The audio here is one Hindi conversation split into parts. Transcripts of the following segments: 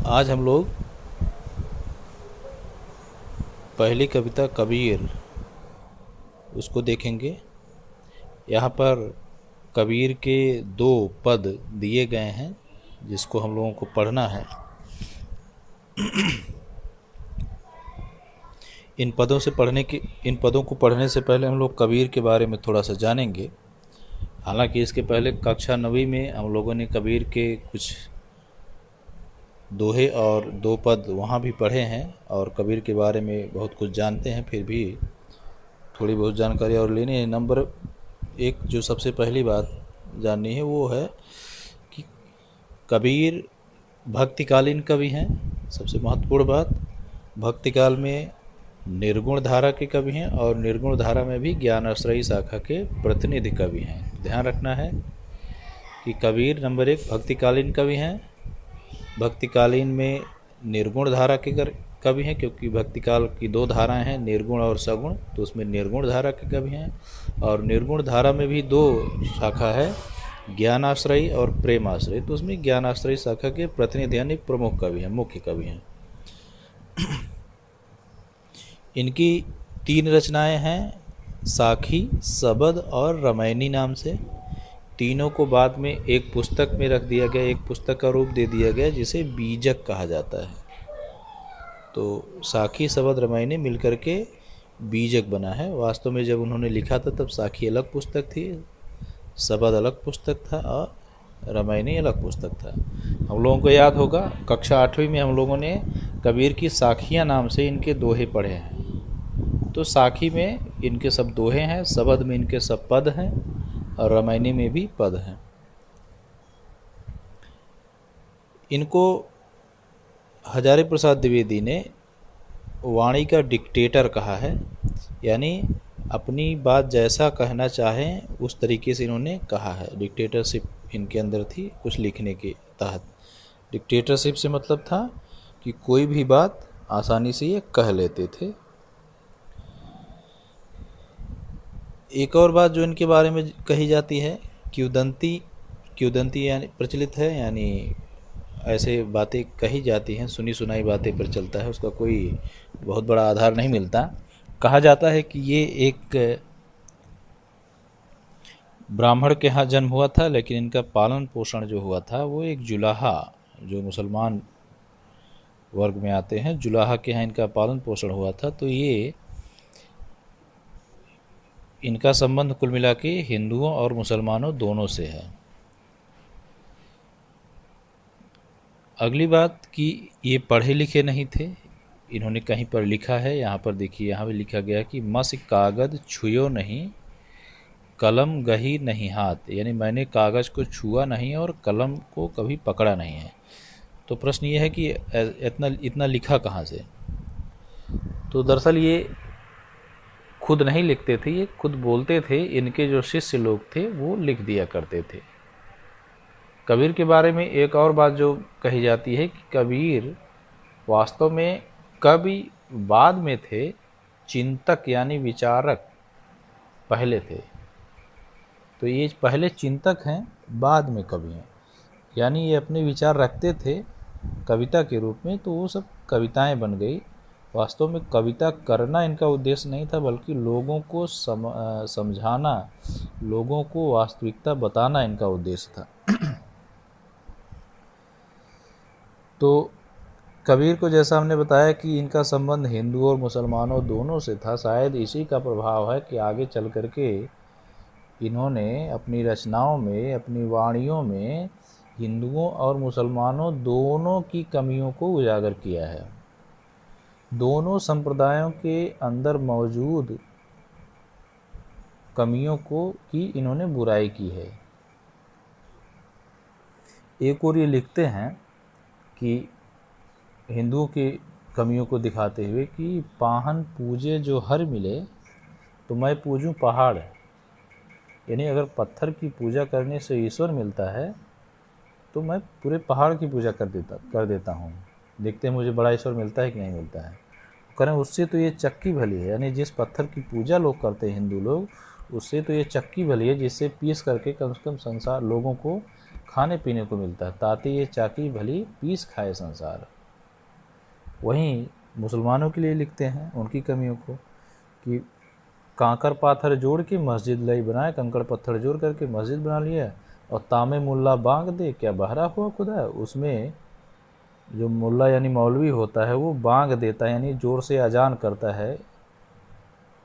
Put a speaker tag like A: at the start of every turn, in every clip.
A: आज हम लोग पहली कविता कबीर उसको देखेंगे। यहाँ पर कबीर के 2 पद दिए गए हैं जिसको हम लोगों को पढ़ना है। इन पदों को पढ़ने से पहले हम लोग कबीर के बारे में थोड़ा सा जानेंगे। हालांकि इसके पहले कक्षा 9वीं में हम लोगों ने कबीर के कुछ दोहे और 2 पद वहाँ भी पढ़े हैं और कबीर के बारे में बहुत कुछ जानते हैं। फिर भी थोड़ी बहुत जानकारी और लेनी है। नंबर 1 जो सबसे पहली बात जाननी है वो है कि कबीर भक्तिकालीन कवि हैं। सबसे महत्वपूर्ण बात, भक्तिकाल में निर्गुण धारा के कवि हैं और निर्गुण धारा में भी ज्ञानाश्रयी शाखा के प्रतिनिधि कवि हैं। ध्यान रखना है कि कबीर नंबर 1 भक्तिकालीन कवि हैं। भक्तिकालीन में निर्गुण धारा के कवि हैं, क्योंकि भक्तिकाल की 2 धाराएं हैं, निर्गुण और सगुण, तो उसमें निर्गुण धारा के कवि हैं। और निर्गुण धारा में भी 2 शाखा है, ज्ञानाश्रयी और प्रेमाश्रयी, तो उसमें ज्ञानाश्रयी शाखा के प्रतिनिधि यानी प्रमुख कवि हैं, मुख्य कवि हैं। इनकी 3 रचनाएं हैं, साखी, सबद और रामायणी नाम से। तीनों को बाद में एक पुस्तक में रख दिया गया, एक पुस्तक का रूप दे दिया गया जिसे बीजक कहा जाता है। तो साखी, सबद, रामायणी मिलकर के बीजक बना है। वास्तव में जब उन्होंने लिखा था तब साखी अलग पुस्तक थी, सबद अलग पुस्तक था और रामायणी अलग पुस्तक था। हम लोगों को याद होगा कक्षा 8वीं में हम लोगों ने कबीर की साखियाँ नाम से इनके दोहे पढ़े हैं। तो साखी में इनके सब दोहे हैं, सबद में इनके सब पद हैं और रामायणी में भी पद हैं। इनको हजारी प्रसाद द्विवेदी ने वाणी का डिक्टेटर कहा है, यानी अपनी बात जैसा कहना चाहें उस तरीके से इन्होंने कहा है। डिक्टेटरशिप इनके अंदर थी कुछ लिखने के तहत। डिक्टेटरशिप से मतलब था कि कोई भी बात आसानी से ये कह लेते थे। एक और बात जो इनके बारे में कही जाती है, क्युदंती यानी प्रचलित है, यानी ऐसे बातें कही जाती हैं, सुनी सुनाई बातें पर चलता है, उसका कोई बहुत बड़ा आधार नहीं मिलता। कहा जाता है कि ये एक ब्राह्मण के यहाँ जन्म हुआ था, लेकिन इनका पालन पोषण जो हुआ था वो एक जुलाहा, जो मुसलमान वर्ग में आते हैं, जुलाहा के यहाँ इनका पालन पोषण हुआ था। तो ये इनका संबंध कुल मिला के हिंदुओं और मुसलमानों दोनों से है। अगली बात कि ये पढ़े लिखे नहीं थे। इन्होंने कहीं पर लिखा है, यहाँ पर देखिए, यहाँ भी लिखा गया कि मस कागज छुयो नहीं, कलम गही नहीं हाथ, यानी मैंने कागज़ को छुआ नहीं और कलम को कभी पकड़ा नहीं है। तो प्रश्न ये है कि इतना लिखा कहाँ से? तो दरअसल ये खुद नहीं लिखते थे, ये खुद बोलते थे। इनके जो शिष्य लोग थे वो लिख दिया करते थे। कबीर के बारे में एक और बात जो कही जाती है कि कबीर वास्तव में कवि बाद में थे, चिंतक यानी विचारक पहले थे। तो ये पहले चिंतक हैं, बाद में कवि हैं, यानी ये अपने विचार रखते थे कविता के रूप में, तो वो सब कविताएं बन गई। वास्तव में कविता करना इनका उद्देश्य नहीं था, बल्कि लोगों को समझाना, लोगों को वास्तविकता बताना इनका उद्देश्य था। तो कबीर को जैसा हमने बताया कि इनका संबंध हिंदुओं और मुसलमानों दोनों से था, शायद इसी का प्रभाव है कि आगे चल कर के इन्होंने अपनी रचनाओं में, अपनी वाणियों में हिंदुओं और मुसलमानों दोनों की कमियों को उजागर किया है। दोनों संप्रदायों के अंदर मौजूद कमियों की इन्होंने बुराई की है। एक और ये लिखते हैं कि हिंदुओं की कमियों को दिखाते हुए कि पाहन पूजे जो हर मिले तो मैं पूजूं पहाड़, यानी अगर पत्थर की पूजा करने से ईश्वर मिलता है तो मैं पूरे पहाड़ की पूजा कर देता हूँ, देखते हैं मुझे बड़ा ईश्वर मिलता है कि नहीं मिलता है। करें उससे तो ये चक्की भली है, यानी जिस पत्थर की पूजा लोग करते हैं हिंदू लोग, उससे तो ये चक्की भली है जिससे पीस करके कम से कम संसार लोगों को खाने पीने को मिलता है। ताकि ये चाकी भली पीस खाए संसार। वहीं मुसलमानों के लिए लिखते हैं उनकी कमियों को कि कांकर पाथर जोड़ के मस्जिद लई बनाए, कंकड़ पत्थर जोड़ करके मस्जिद बना लिया, और तामे मुल्ला बांग दे क्या बहरा हुआ खुदा। उसमें जो मुल्ला यानी मौलवी होता है वो बांग देता है यानी ज़ोर से अजान करता है,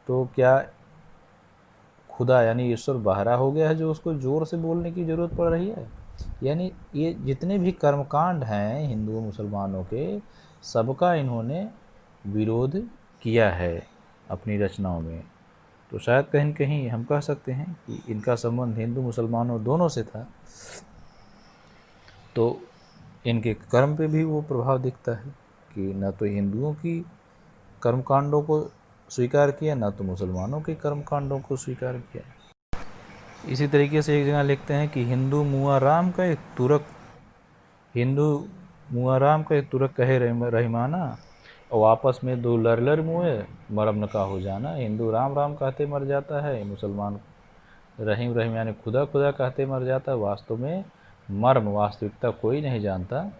A: तो क्या खुदा यानी ईश्वर बहरा हो गया है जो उसको ज़ोर से बोलने की ज़रूरत पड़ रही है। यानी ये जितने भी कर्मकांड हैं हिंदू मुसलमानों के, सबका इन्होंने विरोध किया है अपनी रचनाओं में। तो शायद कहीं न कहीं हम कह सकते हैं कि इनका संबंध हिंदू मुसलमानों दोनों से था, तो इनके कर्म पे भी वो प्रभाव दिखता है कि न तो हिंदुओं की कर्मकांडों को स्वीकार किया, न तो मुसलमानों के कर्मकांडों को स्वीकार किया। इसी तरीके से एक जगह लिखते हैं कि हिंदू मुआ राम का एक तुरक कहे रहीमाना, और आपस में दो लर मुए मरम न का हो जाना। हिंदू राम राम कहते मर जाता है, मुसलमान रहीम रहीम यानी खुदा खुदा कहते मर जाता है। वास्तव में मर्म वास्तविकता कोई नहीं जानता,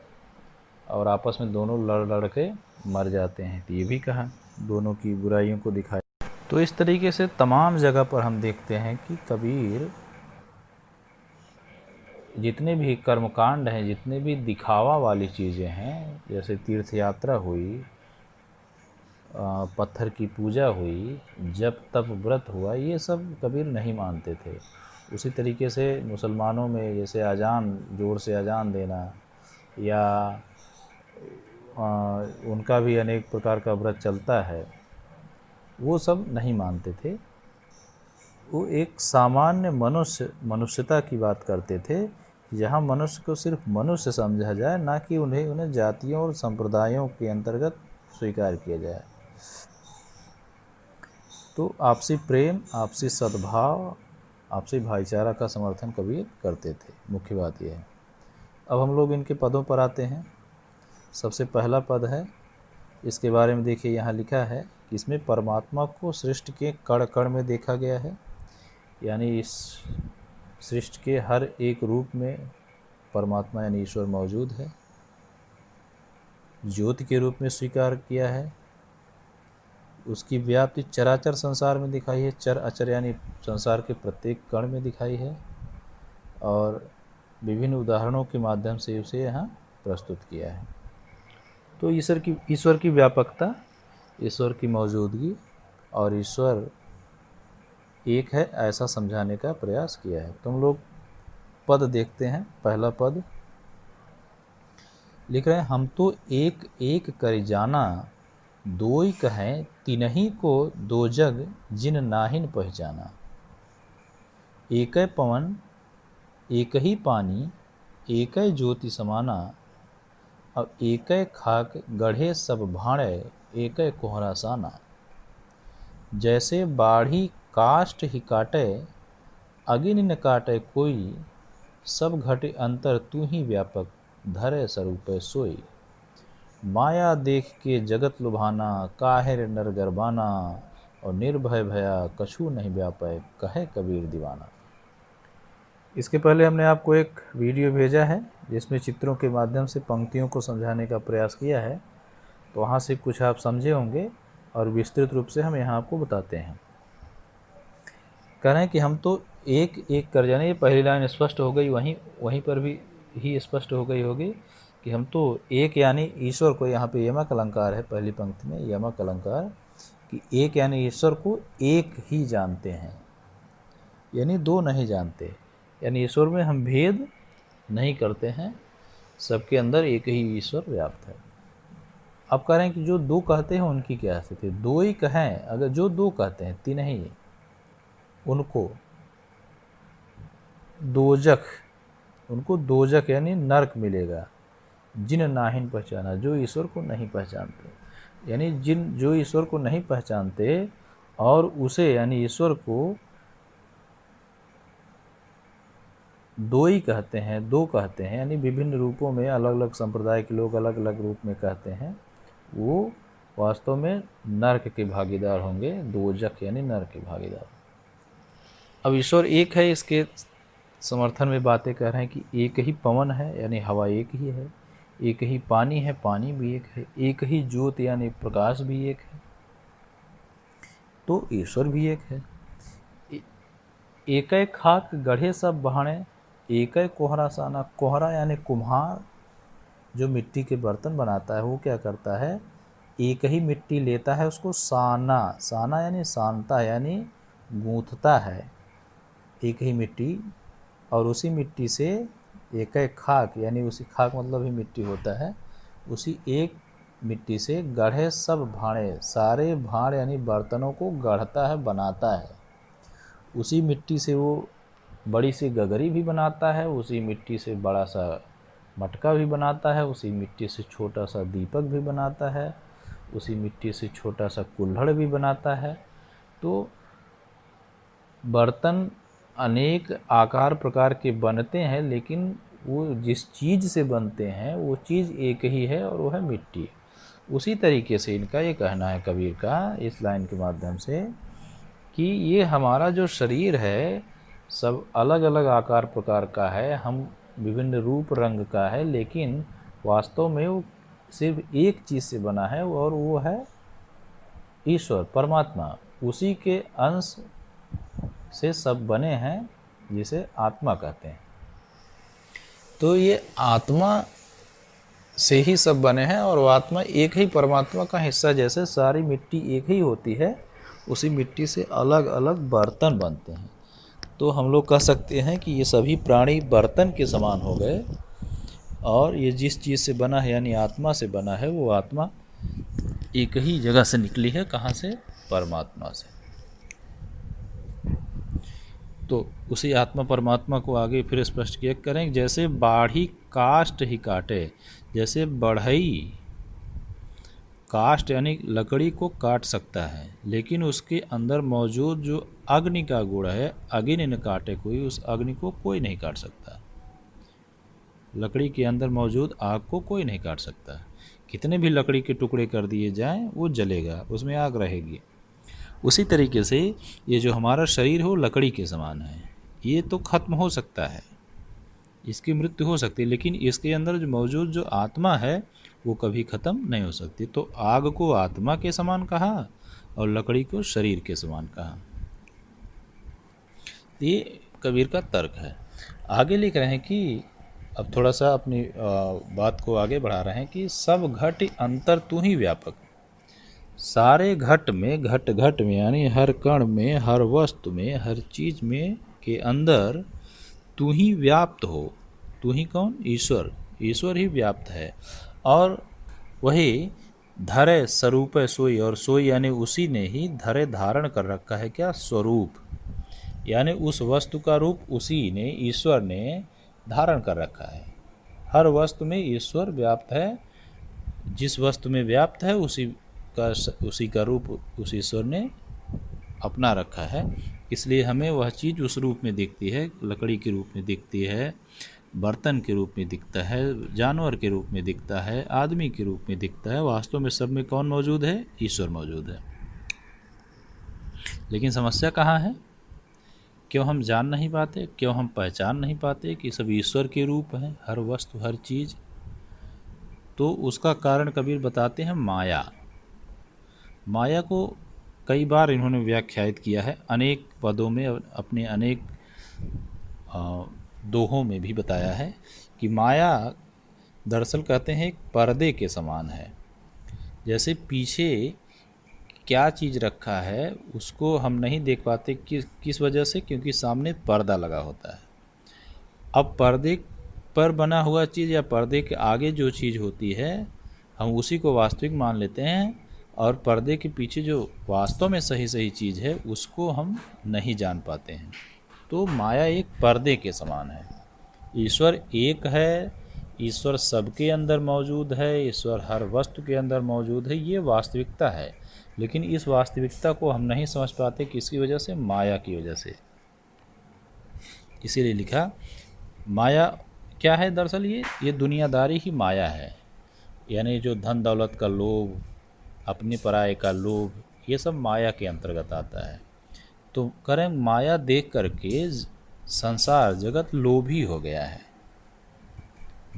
A: और आपस में दोनों लड़ लड़ के मर जाते हैं। तो ये भी कहा, दोनों की बुराइयों को दिखाया। तो इस तरीके से तमाम जगह पर हम देखते हैं कि कबीर जितने भी कर्मकांड हैं, जितने भी दिखावा वाली चीज़ें हैं, जैसे तीर्थ यात्रा हुई, पत्थर की पूजा हुई, जप तप व्रत हुआ, ये सब कबीर नहीं मानते थे। उसी तरीके से मुसलमानों में जैसे अजान, ज़ोर से अजान देना, या उनका भी अनेक प्रकार का व्रत चलता है, वो सब नहीं मानते थे। वो एक सामान्य मनुष्यता की बात करते थे, जहाँ मनुष्य को सिर्फ मनुष्य समझा जाए, ना कि उन्हें जातियों और संप्रदायों के अंतर्गत स्वीकार किया जाए। तो आपसी प्रेम, आपसी सद्भाव, आपसी भाईचारा का समर्थन कबीर करते थे। मुख्य बात यह है। अब हम लोग इनके पदों पर आते हैं। सबसे पहला पद है, इसके बारे में देखिए यहाँ लिखा है कि इसमें परमात्मा को सृष्टि के कण कण में देखा गया है, यानी इस सृष्टि के हर एक रूप में परमात्मा यानी ईश्वर मौजूद है। ज्योति के रूप में स्वीकार किया है। उसकी व्याप्ति चराचर संसार में दिखाई है, चर अचर यानी संसार के प्रत्येक कण में दिखाई है, और विभिन्न उदाहरणों के माध्यम से उसे यहाँ प्रस्तुत किया है। तो ईश्वर की व्यापकता, ईश्वर की मौजूदगी और ईश्वर एक है ऐसा समझाने का प्रयास किया है। तुम लोग पद देखते हैं। पहला पद लिख रहे हैं, हम तो एक एक कर जाना, दोई कहें तिनही को दो जग जिन नाहिन पहचाना। एक पवन एक ही पानी, एक ज्योति समाना, अब एक खाक गढ़े सब भाड़े, एक कोहरा साना। जैसे बाढ़ी काष्ठ ही काटे, अगिन न काटे कोई, सब घटे अंतर तू ही व्यापक, धरे स्वरूप सोई। माया देख के जगत लुभाना, काहिर नर गरबाना, और निर्भय भया कछु नहीं व्यापय, कहे कबीर दीवाना। इसके पहले हमने आपको एक वीडियो भेजा है जिसमें चित्रों के माध्यम से पंक्तियों को समझाने का प्रयास किया है, तो वहाँ से कुछ आप समझे होंगे और विस्तृत रूप से हम यहाँ आपको बताते हैं। कह रहे हैं कि हम तो एक एक कर जाने, ये पहली लाइन स्पष्ट हो गई, वहीं पर भी ही स्पष्ट हो गई होगी कि हम तो एक यानी ईश्वर को, यहाँ पे यमक अलंकार है पहली पंक्ति में, यमक अलंकार कि एक यानी ईश्वर को एक ही जानते हैं, यानी दो नहीं जानते, यानी ईश्वर में हम भेद नहीं करते हैं, सबके अंदर एक ही ईश्वर व्याप्त है। अब कह रहे हैं कि जो दो कहते हैं उनकी क्या स्थिति, दो ही कहें, अगर जो दो कहते हैं तीन ही, उनको दोजख यानी नरक मिलेगा। जिन नाहिन पहचाना, जो ईश्वर को नहीं पहचानते, यानी जो ईश्वर को नहीं पहचानते और उसे यानी ईश्वर को दो ही कहते हैं, दो कहते हैं, यानी विभिन्न रूपों में अलग अलग संप्रदाय के लोग अलग अलग रूप में कहते हैं, वो वास्तव में नरक के भागीदार होंगे। दोजख यानी नरक के भागीदार। अब ईश्वर एक है, इसके समर्थन में बातें कह रहे हैं कि एक ही पवन है, यानी हवा एक ही है, एक ही पानी है, पानी भी एक है। एक ही ज्योत यानी प्रकाश भी एक है, तो ईश्वर भी एक है। एक खाक गढ़े सब बहाने, एक कोहरा साना। कोहरा यानी कुम्हार जो मिट्टी के बर्तन बनाता है, वो क्या करता है, एक ही मिट्टी लेता है, उसको साना, साना यानी सानता यानी गूंथता है एक ही मिट्टी, और उसी मिट्टी से एक खाक यानी उसी खाक मतलब ही मिट्टी होता है, उसी एक मिट्टी से गढ़े सब भाड़े, सारे भाड़ यानी बर्तनों को गढ़ता है, बनाता है। उसी मिट्टी से वो बड़ी सी गगरी भी बनाता है, उसी मिट्टी से बड़ा सा मटका भी बनाता है, उसी मिट्टी से छोटा सा दीपक भी बनाता है, उसी मिट्टी से छोटा सा कुल्हड़ भी बनाता है। तो बर्तन अनेक आकार प्रकार के बनते हैं, लेकिन वो जिस चीज़ से बनते हैं वो चीज़ एक ही है, और वो है मिट्टी। उसी तरीके से इनका ये कहना है कबीर का इस लाइन के माध्यम से कि ये हमारा जो शरीर है सब अलग अलग आकार प्रकार का है, हम विभिन्न रूप रंग का है, लेकिन वास्तव में वो सिर्फ एक चीज़ से बना है, और वो है ईश्वर परमात्मा। उसी के अंश से सब बने हैं, जिसे आत्मा कहते हैं। तो ये आत्मा से ही सब बने हैं, और वो आत्मा एक ही परमात्मा का हिस्सा। जैसे सारी मिट्टी एक ही होती है, उसी मिट्टी से अलग अलग बर्तन बनते हैं। तो हम लोग कह सकते हैं कि ये सभी प्राणी बर्तन के समान हो गए, और ये जिस चीज़ से बना है यानी आत्मा से बना है, वो आत्मा एक ही जगह से निकली है। कहाँ से? परमात्मा से। तो उसी आत्मा परमात्मा को आगे फिर स्पष्ट किया करें, जैसे बाढ़ी काष्ठ ही काटे। जैसे बढ़ई काष्ठ यानी लकड़ी को काट सकता है, लेकिन उसके अंदर मौजूद जो अग्नि का गुण है, अग्नि न काटे कोई, उस अग्नि को कोई नहीं काट सकता। लकड़ी के अंदर मौजूद आग को कोई नहीं काट सकता। कितने भी लकड़ी के टुकड़े कर दिए जाएं, वो जलेगा, उसमें आग रहेगी। उसी तरीके से ये जो हमारा शरीर है वो लकड़ी के समान है। ये तो खत्म हो सकता है, इसकी मृत्यु हो सकती है, लेकिन इसके अंदर जो मौजूद जो आत्मा है वो कभी खत्म नहीं हो सकती। तो आग को आत्मा के समान कहा और लकड़ी को शरीर के समान कहा। ये कबीर का तर्क है। आगे लिख रहे हैं कि अब थोड़ा सा अपनी बात को आगे बढ़ा रहे हैं कि सब घट अंतर तू ही व्यापक। सारे घट में, घट घट में यानी हर कण में, हर वस्तु में, हर चीज़ में के अंदर तू ही व्याप्त हो। तू ही कौन? ईश्वर। ईश्वर ही व्याप्त है। और वही धरे स्वरूप सोई, और सोई यानी उसी ने ही धरे धारण कर रखा है क्या? स्वरूप, यानी उस वस्तु का रूप उसी ने, ईश्वर ने धारण कर रखा है। हर वस्तु में ईश्वर व्याप्त है। जिस वस्तु में व्याप्त है उसी का रूप उस ईश्वर ने अपना रखा है। इसलिए हमें वह चीज़ उस रूप में दिखती है, लकड़ी के रूप में दिखती है, बर्तन के रूप में दिखता है, जानवर के रूप में दिखता है, आदमी के रूप में दिखता है। वास्तव में सब में कौन मौजूद है? ईश्वर मौजूद है। लेकिन समस्या कहाँ है? क्यों हम जान नहीं पाते, क्यों हम पहचान नहीं पाते कि सब ईश्वर के रूप हैं, हर वस्तु हर चीज़? तो उसका कारण कबीर बताते हैं माया। माया को कई बार इन्होंने व्याख्यायित किया है, अनेक पदों में, अपने अनेक दोहों में भी बताया है कि माया दरअसल कहते हैं एक पर्दे के समान है। जैसे पीछे क्या चीज़ रखा है उसको हम नहीं देख पाते, किस वजह से? क्योंकि सामने पर्दा लगा होता है। अब पर्दे पर बना हुआ चीज़ या पर्दे के आगे जो चीज़ होती है, हम उसी को वास्तविक मान लेते हैं, और पर्दे के पीछे जो वास्तव में सही सही चीज़ है उसको हम नहीं जान पाते हैं। तो माया एक पर्दे के समान है। ईश्वर एक है, ईश्वर सबके अंदर मौजूद है, ईश्वर हर वस्तु के अंदर मौजूद है, ये वास्तविकता है। लेकिन इस वास्तविकता को हम नहीं समझ पाते, किसकी वजह से? माया की वजह से। इसीलिए लिखा माया क्या है? दरअसल ये दुनियादारी ही माया है। यानी जो धन दौलत का लोभ, अपने पराये का लोभ, ये सब माया के अंतर्गत आता है। तो करें माया देख करके संसार जगत लोभी हो गया है।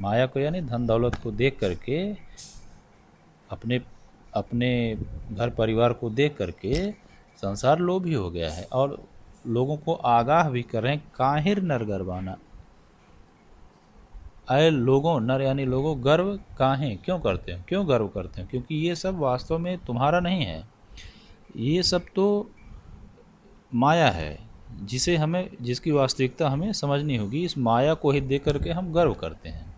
A: माया को यानी धन दौलत को देख करके, अपने अपने घर परिवार को देख करके संसार लोभी हो गया है और लोगों को आगाह भी कर रहे हैं, काहिर नर गर्वाना। अय लोगों, नर यानी लोगों, गर्व काहें, क्यों करते हो, क्यों गर्व करते हो, क्योंकि ये सब वास्तव में तुम्हारा नहीं है, ये सब तो माया है, जिसे हमें, जिसकी वास्तविकता हमें समझनी होगी। इस माया को ही देख करके हम गर्व करते हैं।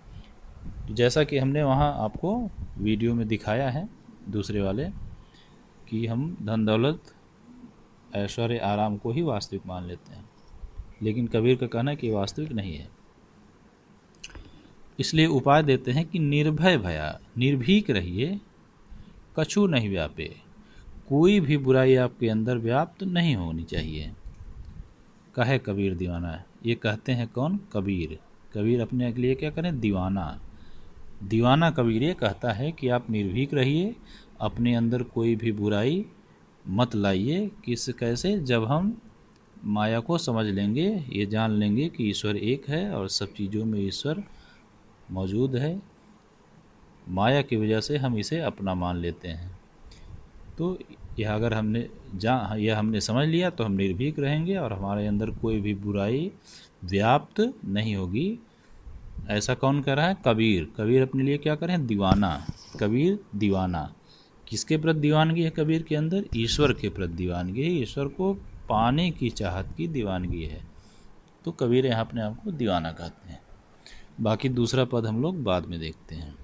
A: तो जैसा कि हमने वहाँ आपको वीडियो में दिखाया है दूसरे वाले, कि हम धन दौलत ऐश्वर्य आराम को ही वास्तविक मान लेते हैं, लेकिन कबीर का कहना है कि वास्तविक नहीं है। इसलिए उपाय देते हैं कि निर्भय भया, निर्भीक रहिए, कछु नहीं व्यापे, कोई भी बुराई आपके अंदर व्याप्त नहीं होनी चाहिए। कहे कबीर दीवाना है, ये कहते हैं कौन, कबीर। कबीर अपने के लिए क्या करें, दीवाना। दीवाना कबीर ये कहता है कि आप निर्भीक रहिए, अपने अंदर कोई भी बुराई मत लाइए। किस कैसे, जब हम माया को समझ लेंगे, ये जान लेंगे कि ईश्वर एक है और सब चीज़ों में ईश्वर मौजूद है, माया की वजह से हम इसे अपना मान लेते हैं। तो यह अगर यह हमने समझ लिया तो हम निर्भीक रहेंगे और हमारे अंदर कोई भी बुराई व्याप्त नहीं होगी। ऐसा कौन कह रहा है, कबीर। कबीर अपने लिए क्या करें, दीवाना। कबीर दीवाना, किसके प्रति दीवानगी है कबीर के अंदर, ईश्वर के प्रति दीवानगी है, ईश्वर को पाने की चाहत की दीवानगी है। तो कबीर यहाँ अपने आप को दीवाना कहते हैं। बाकी दूसरा पद हम लोग बाद में देखते हैं।